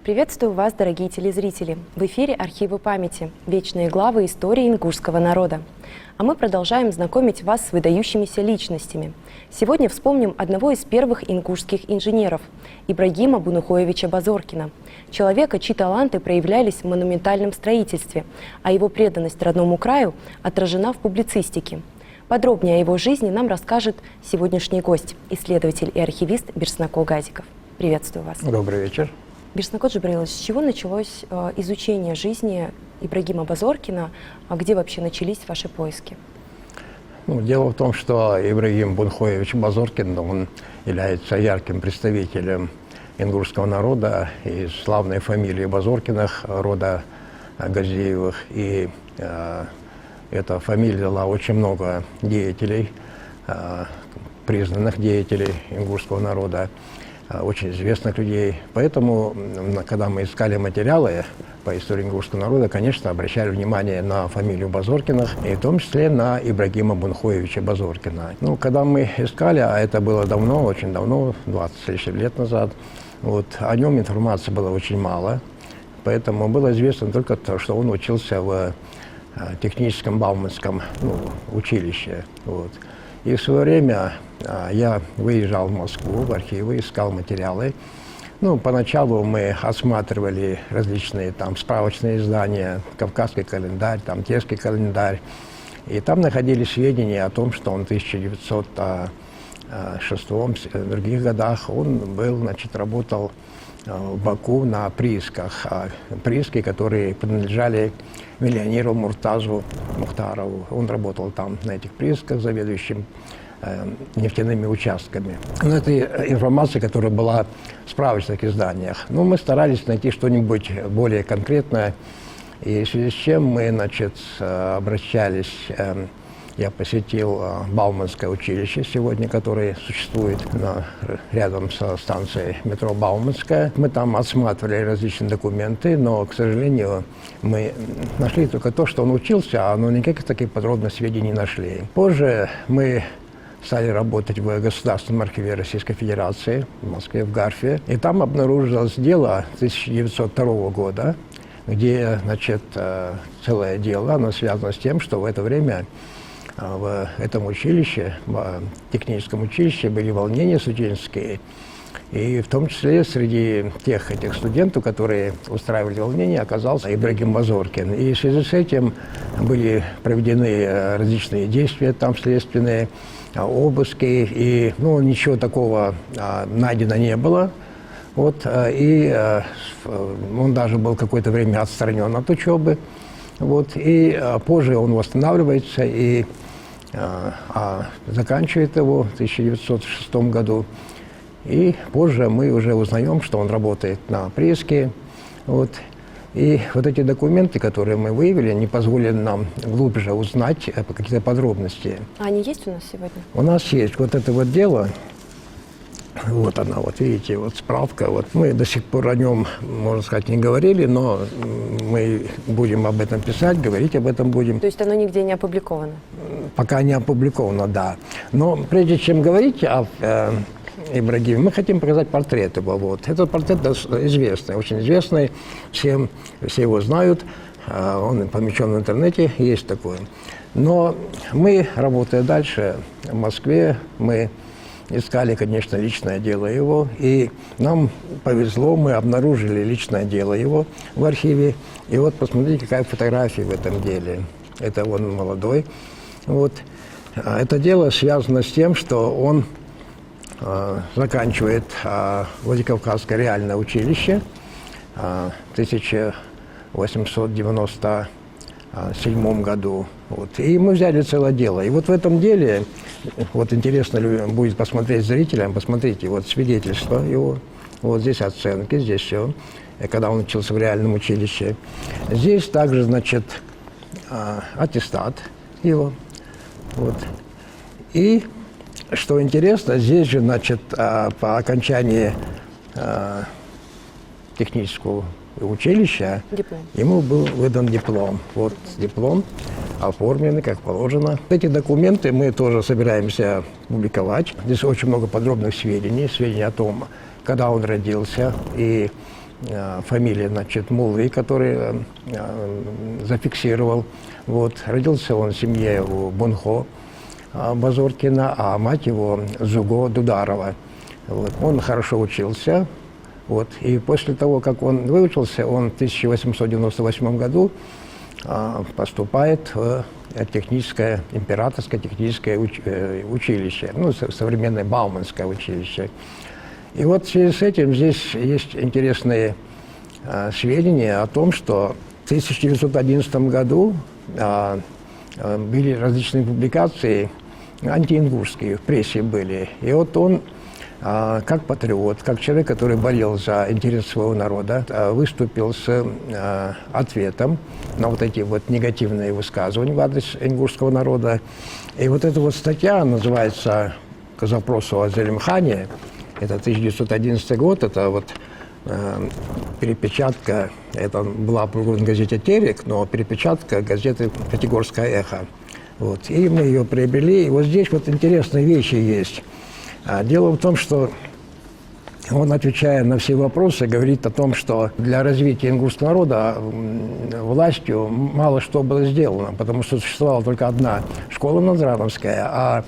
Приветствую вас, дорогие телезрители! В эфире «Архивы памяти. Вечные главы истории ингушского народа». А мы продолжаем знакомить вас с выдающимися личностями. Сегодня вспомним одного из первых ингушских инженеров – Ибрагима Бунухоевича Базоркина. Человека, чьи таланты проявлялись в монументальном строительстве, а его преданность родному краю отражена в публицистике. Подробнее о его жизни нам расскажет сегодняшний гость – исследователь и архивист Берснако Газиков. Приветствую вас. Добрый вечер. Берснако Джабраилович, с чего началось изучение жизни Ибрагима Базоркина, а где вообще начались ваши поиски? Дело в том, что Ибрагим Бунухоевич Базоркин, он является ярким представителем ингушского народа из славной фамилии Базоркиных, рода Газеевых. И эта фамилия дала очень много деятелей, признанных деятелей ингушского народа, очень известных людей. Поэтому, когда мы искали материалы по истории ингушского народа, конечно, обращали внимание на фамилию Базоркиных, и в том числе на Ибрагима Бунухоевича Базоркина. Когда мы искали, а это было давно, очень давно, 20 с лишним лет назад, о нем информации было очень мало. Поэтому было известно только то, что он учился в техническом Бауманском училище. И в свое время я выезжал в Москву, в архивы, искал материалы. Поначалу мы осматривали различные справочные издания, Кавказский календарь, Тельский календарь. И там находились сведения о том, что он в 1906 и других годах он работал в Баку на приисках. Прииски, которые принадлежали миллионеру Муртазу Мухтарову. Он работал там на этих приисках, заведующим нефтяными участками. Это информация, которая была в справочных изданиях. Мы старались найти что-нибудь более конкретное, и в связи с чем мы обращались. Я посетил Бауманское училище сегодня, которое существует рядом со станцией метро Бауманская. Мы там осматривали различные документы, но, к сожалению, мы нашли только то, что он учился, но никаких таких подробных сведений не нашли. Позже мы стали работать в Государственном архиве Российской Федерации в Москве, в Гарфе. И там обнаружилось дело 1902 года, где, целое дело, оно связано с тем, что в это время в этом училище, в техническом училище, были волнения студенческие. И в том числе среди этих студентов, которые устраивали волнения, оказался Ибрагим Базоркин. И в связи с этим были проведены различные действия следственные, обыски, и ничего такого найдено не было. И он даже был какое-то время отстранен от учебы. И позже он восстанавливается и заканчивает его в 1906 году. И позже мы уже узнаем, что он работает на прииске. И эти документы, которые мы выявили, не позволили нам глубже узнать какие-то подробности. А они есть у нас сегодня? У нас есть это дело. Она, видите, справка. Мы до сих пор о нем, можно сказать, не говорили, но мы будем об этом писать, говорить об этом будем. То есть оно нигде не опубликовано? Пока не опубликовано, да. Но прежде чем говорить о Ибрагиме, мы хотим показать портрет его. Этот портрет известный, очень известный, все его знают, он помещен в интернете, есть такой. Но мы, работая дальше в Москве, мы искали, конечно, личное дело его, и нам повезло, мы обнаружили личное дело его в архиве. И посмотрите, какая фотография в этом деле. Это он молодой. Это дело связано с тем, что он заканчивает Владикавказское реальное училище в 1897 году. И мы взяли целое дело. И в этом деле, интересно будет посмотреть зрителям, посмотрите, свидетельство его, здесь оценки, здесь все, когда он учился в реальном училище. Здесь также, аттестат его. И, что интересно, здесь же, по окончании технического училища ему был выдан диплом. Диплом оформленный, как положено. Эти документы мы тоже собираемся публиковать. Здесь очень много подробных сведений о том, когда он родился и фамилия, значит, Муллы, который зафиксировал. Вот. Родился он в семье у Бунхо Базоркина, а мать его Зуго Дударова. Вот. Он хорошо учился. Вот. И после того, как он выучился, он в 1898 году поступает в техническое, императорское техническое училище, ну, современное Бауманское училище. И вот в связи с этим здесь есть интересные сведения о том, что в 1911 году были различные публикации антиингушские, в прессе были. И вот он, как патриот, как человек, который болел за интерес своего народа, выступил с ответом на вот эти вот негативные высказывания в адрес ингушского народа. И вот эта вот статья называется «К запросу о Зелимхане». Это 1911 год, это вот перепечатка, это была в газете «Терек», но перепечатка газеты «Пятигорское эхо». Вот. И мы ее приобрели. И вот здесь вот интересные вещи есть. Дело в том, что он, отвечая на все вопросы, говорит о том, что для развития ингушского народа властью мало что было сделано, потому что существовала только одна школа Надрановская, а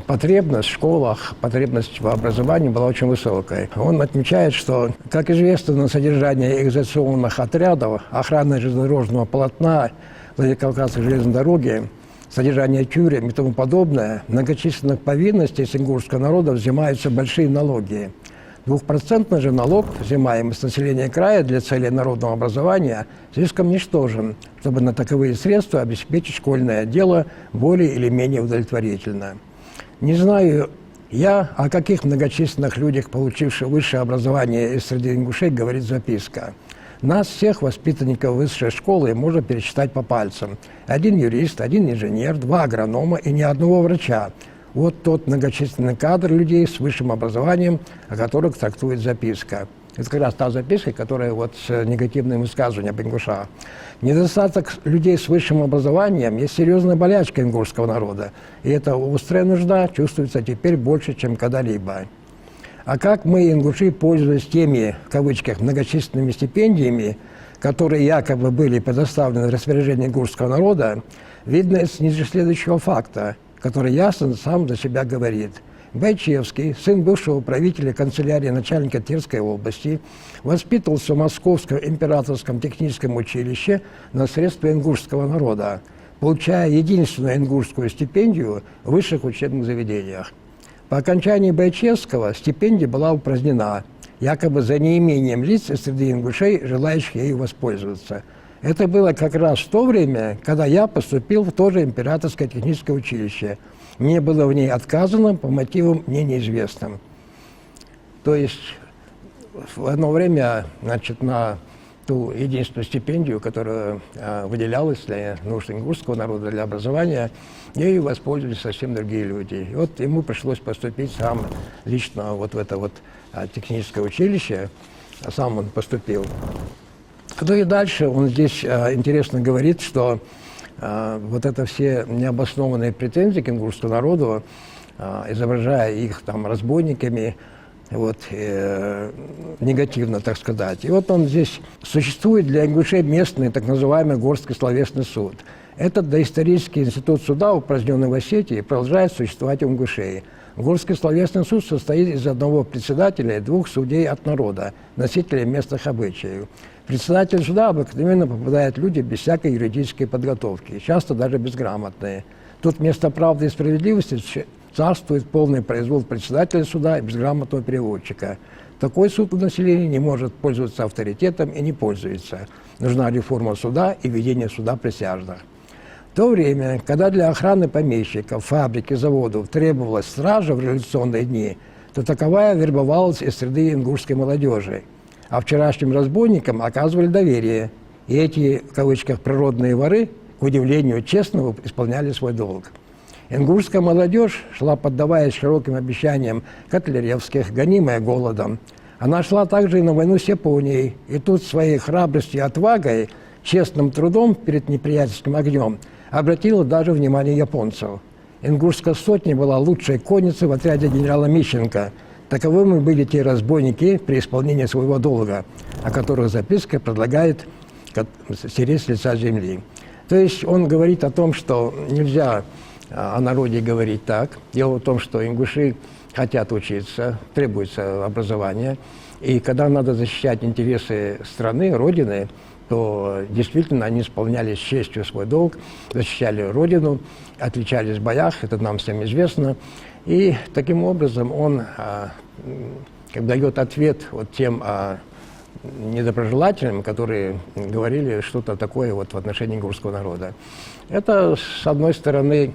потребность в школах, потребность в образовании была очень высокой. Он отмечает, что, как известно, на содержание экзаменационных отрядов, охраны железнодорожного полотна, Владикавказской железной дороги, содержание тюрем и тому подобное, многочисленных повинностей с ингушского народа взимаются большие налоги. 2% же налог, взимаемый с населения края для целей народного образования, слишком ничтожен, чтобы на таковые средства обеспечить школьное дело более или менее удовлетворительно. Не знаю я, о каких многочисленных людях, получивших высшее образование из среды ингушей, говорит записка. Нас, всех воспитанников высшей школы, можно пересчитать по пальцам. 1 юрист, 1 инженер, 2 агронома и ни одного врача. Вот тот многочисленный кадр людей с высшим образованием, о которых трактует записка. Это как раз та записка, которая вот с негативным высказыванием об ингушах. Недостаток людей с высшим образованием есть серьезная болячка ингушского народа. И эта острая нужда чувствуется теперь больше, чем когда-либо. А как мы, ингуши, пользуясь теми, в кавычках, многочисленными стипендиями, которые якобы были предоставлены в распоряжение ингушского народа, видно из ниже следующего факта, который ясно сам за себя говорит. Байчевский, сын бывшего правителя канцелярии начальника Тверской области, воспитывался в Московском императорском техническом училище на средства ингушского народа, получая единственную ингушскую стипендию в высших учебных заведениях. По окончании Байчевского стипендия была упразднена, якобы за неимением лиц из среды ингушей, желающих ею воспользоваться. Это было как раз в то время, когда я поступил в то же императорское техническое училище. Мне было в ней отказано по мотивам мне неизвестным. То есть в одно время, значит, на ту единственную стипендию, которая выделялась для нужд ингушского народа, для образования, ею воспользовались совсем другие люди. И вот ему пришлось поступить сам лично вот в это вот техническое училище, а сам он поступил. Ну и дальше он здесь интересно говорит, что вот это все необоснованные претензии к ингушскому народу, изображая их там разбойниками, вот, негативно, так сказать. И вот он здесь: существует для ингушей местный так называемый Горский словесный суд. Этот доисторический институт суда, упраздненный в Осетии, продолжает существовать в Ингушетии. Горский словесный суд состоит из одного председателя и 2 судей от народа, носителей местных обычаев. Председатель суда обыкновенно попадают люди без всякой юридической подготовки, часто даже безграмотные. Тут вместо правды и справедливости царствует полный произвол председателя суда и безграмотного переводчика. Такой суд у населения не может пользоваться авторитетом и не пользуется. Нужна реформа суда и введение суда присяжных. В то время, когда для охраны помещиков, фабрик и заводов требовалась стража в революционные дни, то таковая вербовалась из среды ингушской молодежи. А вчерашним разбойникам оказывали доверие. И эти, в кавычках, природные воры, к удивлению честного, исполняли свой долг. Ингушская молодежь шла, поддаваясь широким обещаниям Котляревских, гонимая голодом. Она шла также и на войну с Японией. И тут своей храбростью и отвагой, честным трудом перед неприятельским огнем обратила даже внимание японцев. Ингушская сотня была лучшей конницей в отряде генерала Мищенко. Таковыми были те разбойники при исполнении своего долга. о которых записка предлагает стереть с лица земли. То есть он говорит о том, что нельзя о народе говорить так. Дело в том, что ингуши хотят учиться, требуется образование. И когда надо защищать интересы страны, Родины, то действительно они исполняли с честью свой долг, защищали Родину, отличались в боях, это нам всем известно. И таким образом он дает ответ вот тем недоброжелателям, которые говорили что-то такое вот в отношении ингушского народа. Это, с одной стороны,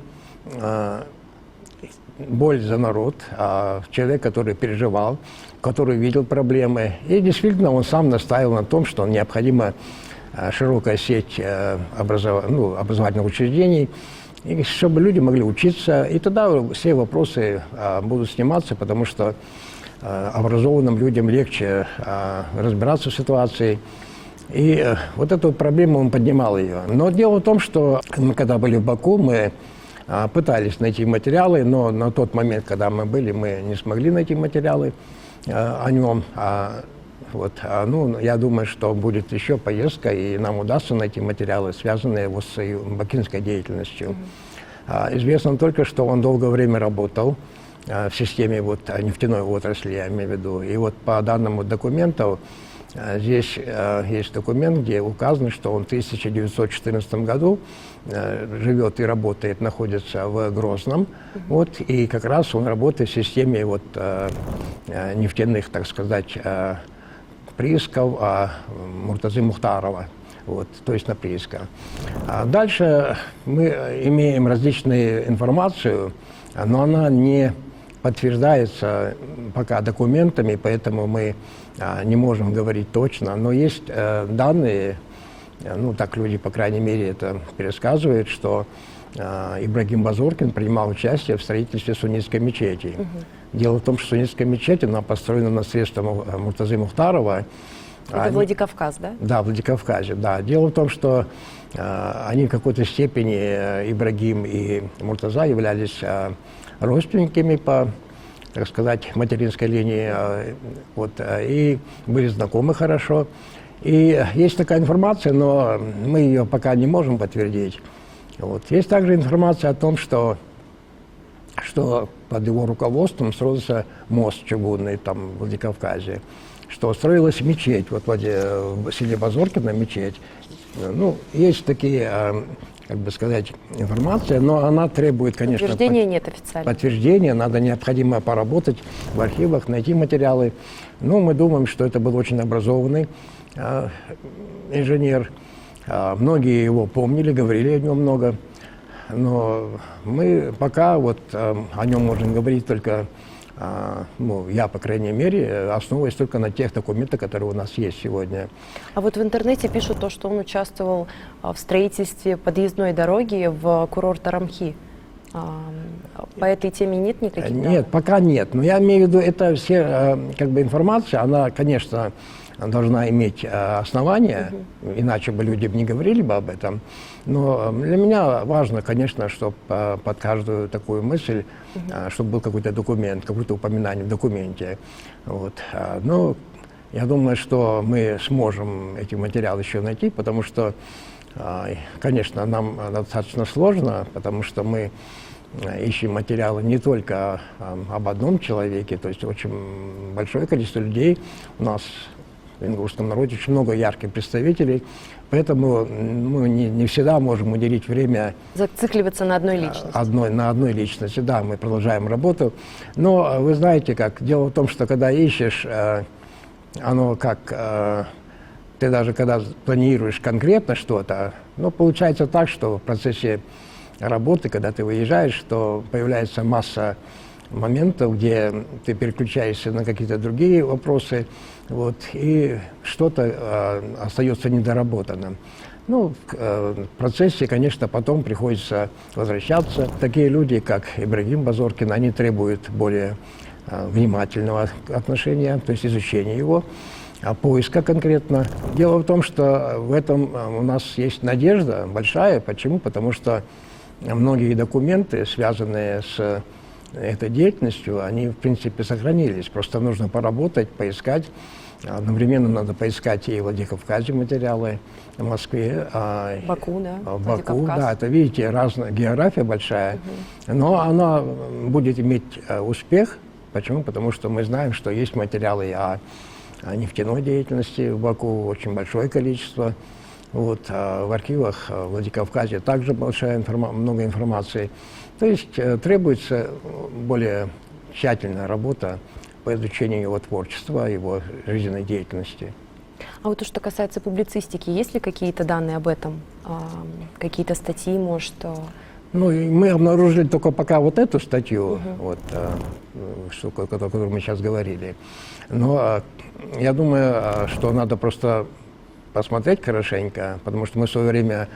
боль за народ, человек, который переживал, который видел проблемы. И действительно он сам настаивал на том, что необходима широкая сеть образовательных учреждений, и чтобы люди могли учиться. И тогда все вопросы будут сниматься, потому что образованным людям легче разбираться в ситуации. И вот эту проблему он поднимал ее. Но дело в том, что мы, когда были в Баку, мы пытались найти материалы, но на тот момент, когда мы были, мы не смогли найти материалы о нем. Я думаю, что будет еще поездка, и нам удастся найти материалы, связанные вот с бакинской деятельностью. Известно только, что он долгое время работал в системе нефтяной отрасли, я имею в виду. И вот по данным документов, здесь есть документ, где указано, что он в 1914 году живет и работает, находится в Грозном. И как раз он работает в системе нефтяных, так сказать, приисков Муртазы Мухтарова, то есть на приисках. Дальше мы имеем различную информацию, но она не подтверждается пока документами, поэтому мы не можем говорить точно. Но есть данные, так люди, по крайней мере, это пересказывают, что Ибрагим Базоркин принимал участие в строительстве суннитской мечети. Дело в том, что суннитская мечеть, она построена на средства Муртазы Мухтарова. Это Владикавказ, да? Да, в Владикавказе, да. Дело в том, что они в какой-то степени, Ибрагим и Муртаза, являлись родственниками по, так сказать, материнской линии, и были знакомы хорошо. И есть такая информация, но мы ее пока не можем подтвердить. Есть также информация о том, что под его руководством строился мост чугунный там в Владикавказе, что строилась мечеть, в селе Базоркино мечеть. Есть такие, информация, но она требует, конечно... Подтверждения нет официально. Подтверждения, необходимо поработать в архивах, найти материалы. Мы думаем, что это был очень образованный инженер. Многие его помнили, говорили о нем много. Но мы пока о нем можем говорить только, я, по крайней мере, основываясь только на тех документах, которые у нас есть сегодня. А в интернете пишут то, что он участвовал в строительстве подъездной дороги в курорт Арамхи. По этой теме нет никаких данных? Нет, пока нет. Но я имею в виду, это все информация, она, конечно, должна иметь основания, иначе бы люди не говорили бы об этом. Но для меня важно, конечно, чтобы под каждую такую мысль, чтобы был какой-то документ, какое-то упоминание в документе. Но я думаю, что мы сможем эти материалы еще найти, потому что, конечно, нам достаточно сложно, потому что мы ищем материалы не только об одном человеке, то есть очень большое количество людей у нас в ингушском народе, очень много ярких представителей, поэтому мы не всегда можем уделить время... Зацикливаться на одной личности. На одной личности, да, мы продолжаем работу. Но вы знаете как, дело в том, что когда ищешь, оно как... Ты даже когда планируешь конкретно что-то, получается так, что в процессе работы, когда ты выезжаешь, то появляется масса моментов, где ты переключаешься на какие-то другие вопросы, и что-то остается недоработанным. В процессе, конечно, потом приходится возвращаться. Такие люди, как Ибрагим Базоркин, они требуют более внимательного отношения, то есть изучения его, поиска конкретно. Дело в том, что в этом у нас есть надежда большая. Почему? Потому что многие документы, связанные с этой деятельностью, они, в принципе, сохранились. Просто нужно поработать, поискать. Одновременно надо поискать и в Владикавказе материалы, в Москве. Баку, да? В Баку, Владикавказ. да, это, видите, разная география большая, но она будет иметь успех. Почему? Потому что мы знаем, что есть материалы о нефтяной деятельности в Баку, очень большое количество. Вот, в архивах в Владикавказе также много информации. То есть требуется более тщательная работа по изучению его творчества, его жизненной деятельности. А вот то, что касается публицистики, есть ли какие-то данные об этом? Какие-то статьи, может? Ну, и мы обнаружили только пока вот эту статью, вот, о которой мы сейчас говорили. Но я думаю, что надо просто посмотреть хорошенько, потому что мы в свое время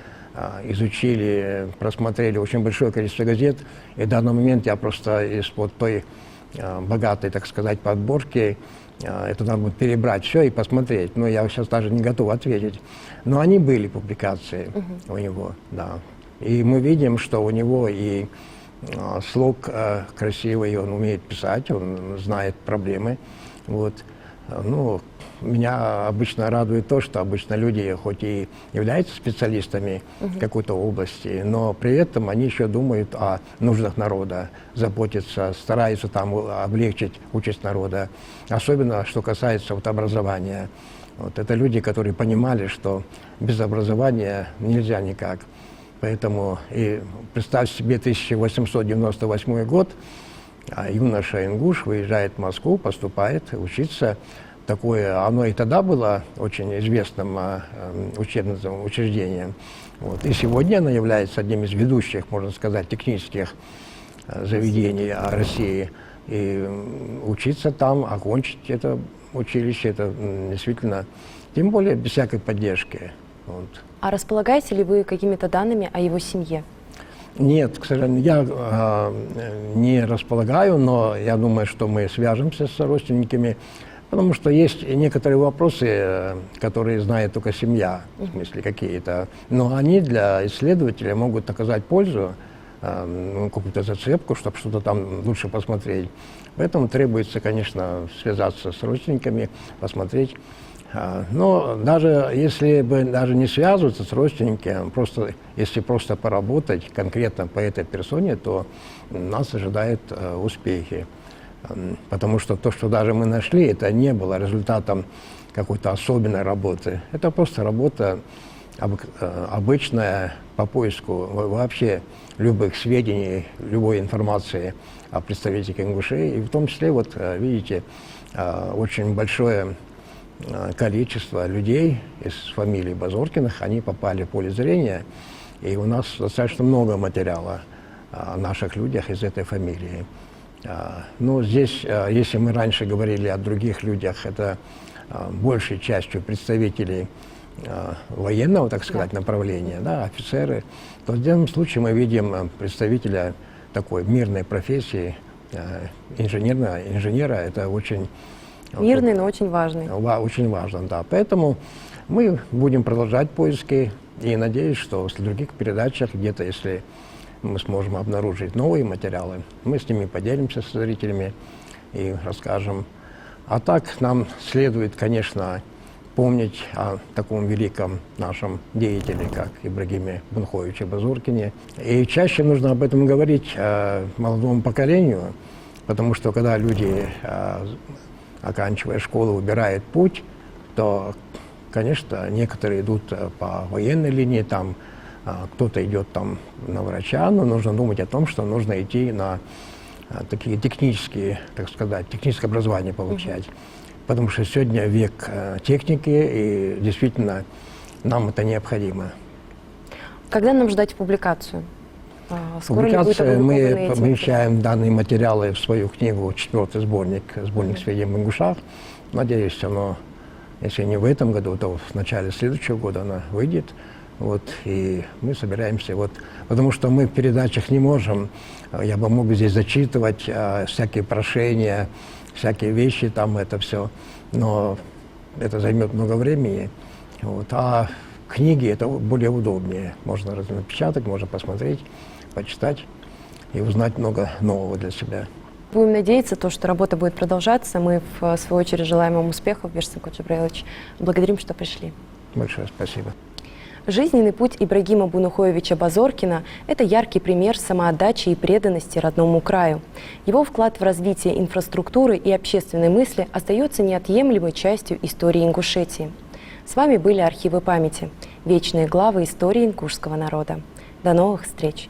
изучили, просмотрели очень большое количество газет, и в данный момент я просто из вот той богатой, так сказать, подборки, это надо будет перебрать все и посмотреть. Но я сейчас даже не готов ответить. Но они были, публикации у него, да. И мы видим, что у него и слог красивый, он умеет писать, он знает проблемы. Вот. Ну, меня обычно радует то, что обычно люди, хоть и являются специалистами какой-то области, но при этом они еще думают о нуждах народа, заботятся, стараются там облегчить участь народа. Особенно, что касается вот образования. Вот это люди, которые понимали, что без образования нельзя никак. Поэтому и представь себе 1898 год, юноша ингуш выезжает в Москву, поступает учиться. Такое, оно и тогда было очень известным учебным учреждением. Вот. И сегодня оно является одним из ведущих, можно сказать, технических заведений России. И учиться там, окончить это училище, это действительно, тем более без всякой поддержки. Вот. А располагаете ли вы какими-то данными о его семье? Нет, к сожалению, я не располагаю, но я думаю, что мы свяжемся с родственниками, потому что есть некоторые вопросы, которые знает только семья, в смысле какие-то, но они для исследователя могут оказать пользу, какую-то зацепку, чтобы что-то там лучше посмотреть. Поэтому требуется, конечно, связаться с родственниками, посмотреть. Но даже если бы даже не связываться с родственниками, просто, если просто поработать конкретно по этой персоне, то нас ожидают успехи. Потому что то, что даже мы нашли, это не было результатом какой-то особенной работы. Это просто работа обычная по поиску вообще любых сведений, любой информации о представителях ингушей. И в том числе, вот видите, очень большое количество людей из фамилии Базоркиных, они попали в поле зрения, и у нас достаточно много материала о наших людях из этой фамилии. Но здесь, если мы раньше говорили о других людях, это большей частью представителей военного, так сказать, направления, да, офицеры, то в данном случае мы видим представителя такой мирной профессии, инженера, это очень... Мирный, но очень важный. Очень важно, да. Поэтому мы будем продолжать поиски и надеюсь, что в других передачах где-то, если мы сможем обнаружить новые материалы, мы с ними поделимся с зрителями и расскажем. А так нам следует, конечно, помнить о таком великом нашем деятеле, как Ибрагиме Бунхоевиче Базоркине. И чаще нужно об этом говорить молодому поколению, потому что когда люди, оканчивая школу, выбирают путь, то, конечно, некоторые идут по военной линии, там кто-то идет там на врача, но нужно думать о том, что нужно идти на такие технические, так сказать, техническое образование получать. Потому что сегодня век техники, и действительно нам это необходимо. Когда нам ждать публикацию? Публикация, мы помещаем данные материалы в свою книгу, 4-й сборник сведений об ингушах. Надеюсь, оно, если не в этом году, то в начале следующего года она выйдет. Вот, и мы собираемся, вот, потому что мы в передачах не можем, я бы мог здесь зачитывать всякие прошения, всякие вещи, там это все, но это займет много времени. Вот, а книги это более удобнее, можно напечатать, можно посмотреть, почитать. и узнать много нового для себя. Будем надеяться, что работа будет продолжаться. Мы, в свою очередь, желаем вам успехов, Берсенкут Джабраилович. Благодарим, что пришли. Большое спасибо. Жизненный путь Ибрагима Бунухоевича Базоркина – это яркий пример самоотдачи и преданности родному краю. Его вклад в развитие инфраструктуры и общественной мысли остается неотъемлемой частью истории Ингушетии. С вами были архивы памяти, вечные главы истории ингушского народа. До новых встреч!